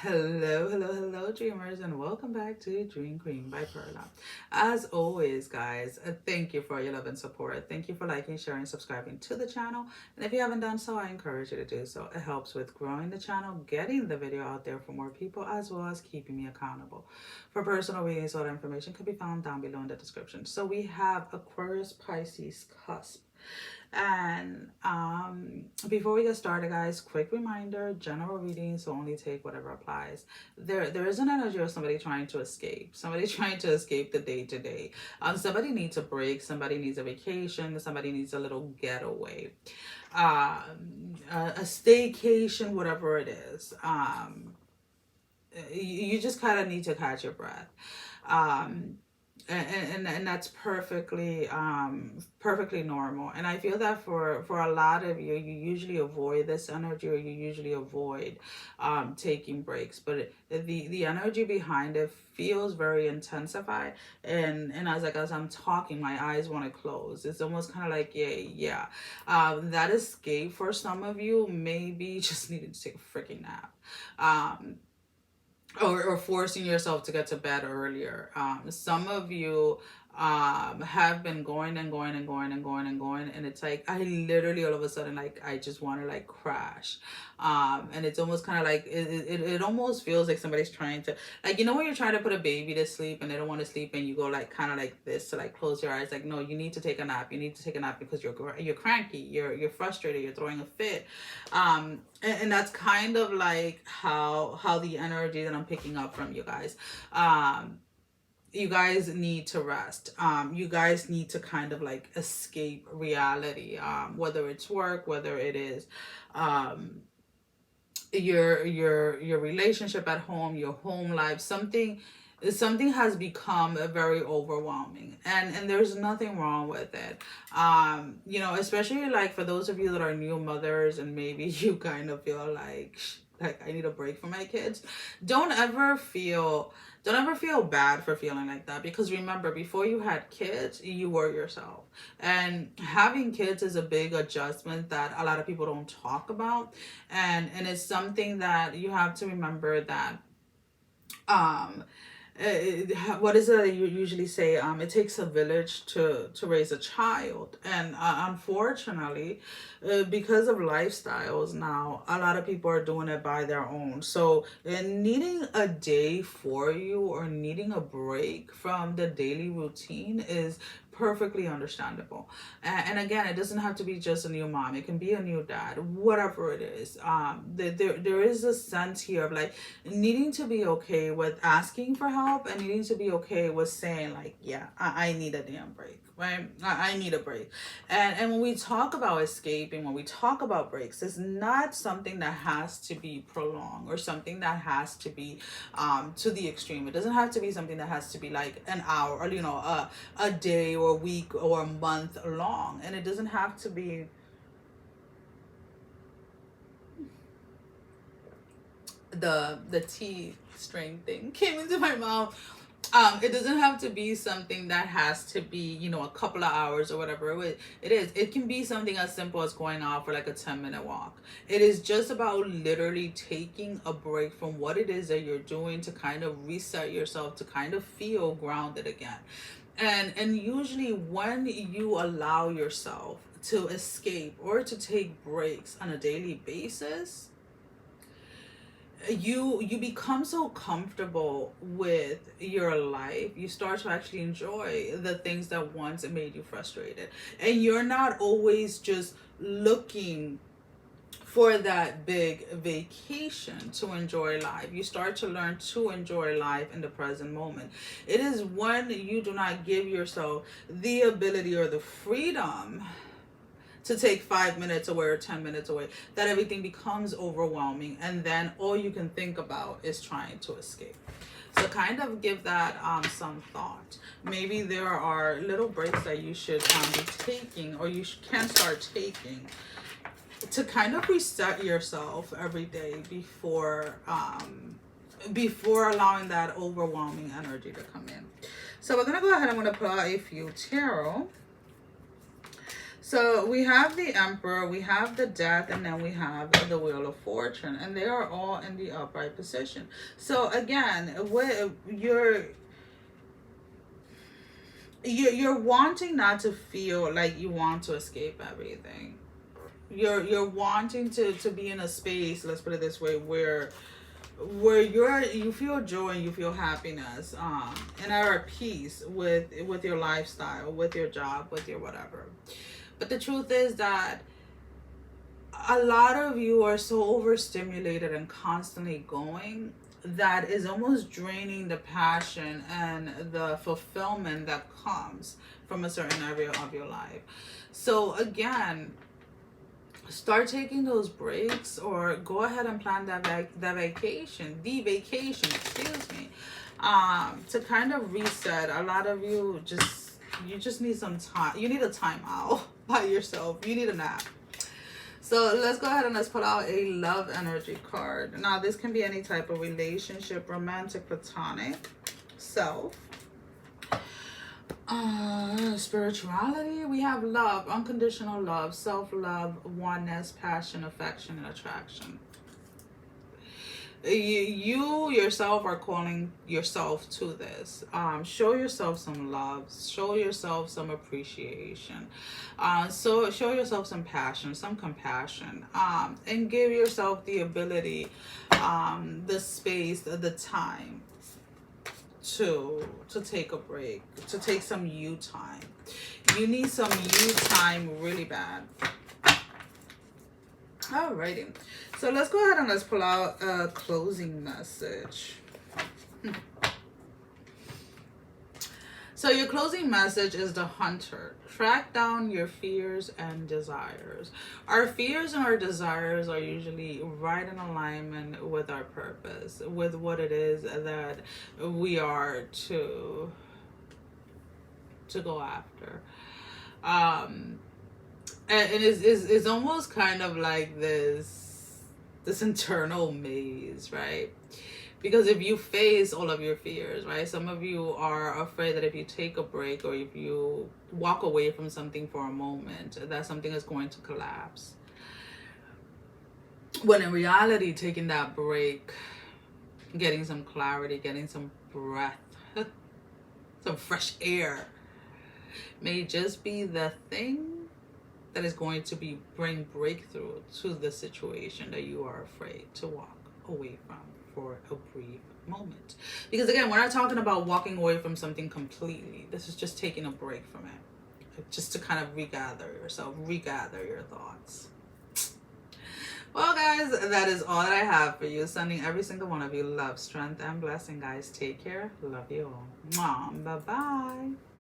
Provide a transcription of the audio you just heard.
Hello, dreamers, and welcome back to Dream Queen by Perla. As always, guys, thank you for your love and support. Thank you for liking, sharing, subscribing to the channel. And if you haven't done so, I encourage you to do so. It helps with growing the channel, getting the video out there for more people, as well as keeping me accountable. For personal readings, all the information can be found down below in the description. So we have Aquarius Pisces Cusp. And before we get started, guys, quick reminder: general readings will only take whatever applies. There is an energy of somebody trying to escape, somebody trying to escape the day to day. Somebody needs a break, somebody needs a vacation, somebody needs a little getaway, a staycation, whatever it is. You just kind of need to catch your breath. And that's perfectly normal. And I feel that for a lot of you, you usually avoid this energy, or you usually avoid taking breaks, but the energy behind it feels very intensified. And as I'm talking, my eyes want to close. It's almost kind of like yeah. That escape for some of you maybe just needed to take a freaking nap. Or forcing yourself to get to bed earlier. Some of you have been going and going and going and going and going, and it's like I literally all of a sudden, like, I just want to like crash. And it's almost kind of like it almost feels like somebody's trying to, like, you know, when you're trying to put a baby to sleep and they don't want to sleep, and you go like kind of like this to like close your eyes, like, no, you need to take a nap, you need to take a nap because you're cranky, you're frustrated, you're throwing a fit. And that's kind of like how the energy that I'm picking up from you guys. You guys need to rest. You guys need to kind of like escape reality, whether it's work, whether it is your relationship at home, your home life. Something has become very overwhelming, and there's nothing wrong with it. You know, especially like for those of you that are new mothers, and maybe you kind of feel like I need a break from my kids. Don't ever feel bad for feeling like that, because remember, before you had kids, you were yourself. And having kids is a big adjustment that a lot of people don't talk about. And it's something that you have to remember that um what is it that you usually say? It takes a village to raise a child. And unfortunately, because of lifestyles now, a lot of people are doing it by their own. So needing a day for you, or needing a break from the daily routine, is perfectly understandable. And again, it doesn't have to be just a new mom, it can be a new dad, whatever it is. There is a sense here of like needing to be okay with asking for help, and needing to be okay with saying like, yeah, I need a damn break, right? I need a break. And when we talk about escaping, when we talk about breaks, it's not something that has to be prolonged, or something that has to be to the extreme. It doesn't have to be something that has to be like an hour, or you know, a day or a week or a month long. And it doesn't have to be the tea string thing came into my mouth. It doesn't have to be something that has to be, you know, a couple of hours or whatever it is. It can be something as simple as going out for like a 10-minute walk. It is just about literally taking a break from what it is that you're doing, to kind of reset yourself, to kind of feel grounded again. And usually when you allow yourself to escape or to take breaks on a daily basis, you become so comfortable with your life, you start to actually enjoy the things that once made you frustrated. And you're not always just looking for that big vacation to enjoy life. You start to learn to enjoy life in the present moment. It is when you do not give yourself the ability or the freedom to take 5 minutes away or 10 minutes away, that everything becomes overwhelming, and then all you can think about is trying to escape. So kind of give that some thought. Maybe there are little breaks that you should be taking, or you can start taking, to kind of reset yourself every day before allowing that overwhelming energy to come in. So we're gonna go ahead, I'm gonna pull out a few tarot. So we have the Emperor, we have the Death, and then we have the Wheel of Fortune, and they are all in the upright position. So again, with you're wanting not to feel like you want to escape everything. You're wanting to be in a space, let's put it this way, where you feel joy and you feel happiness, and are at peace with your lifestyle, with your job, with your whatever. But the truth is that a lot of you are so overstimulated and constantly going that is almost draining the passion and the fulfillment that comes from a certain area of your life. So again, start taking those breaks, or go ahead and plan that vacation, the vacation, excuse me, to kind of reset. A lot of you just need some time. You need a time out by yourself. You need a nap. So let's go ahead and let's pull out a love energy card. Now this can be any type of relationship, romantic, platonic, self, spirituality. We have love, unconditional love, self-love, oneness, passion, affection, and attraction. You yourself are calling yourself to this. Show yourself some love, show yourself some appreciation, so show yourself some passion, some compassion, and give yourself the ability, the space, the time to take a break, to take some you time. You need some you time really bad. Alrighty, so let's go ahead and let's pull out a closing message. So your closing message is the Hunter. Track down your fears and desires. Our fears and our desires are usually right in alignment with our purpose, with what it is that we are to go after. And it's almost kind of like this internal maze, right? Because if you face all of your fears, right? Some of you are afraid that if you take a break, or if you walk away from something for a moment, that something is going to collapse. When in reality, taking that break, getting some clarity, getting some breath, some fresh air, may just be the thing that is going to bring breakthrough to the situation that you are afraid to walk away from for a brief moment. Because again, we're not talking about walking away from something completely. This is just taking a break from it, just to kind of regather yourself, regather your thoughts. Well guys, that is all that I have for you. Sending every single one of you love, strength, and blessing, guys. Take care. Love you all. Mwah. Bye bye.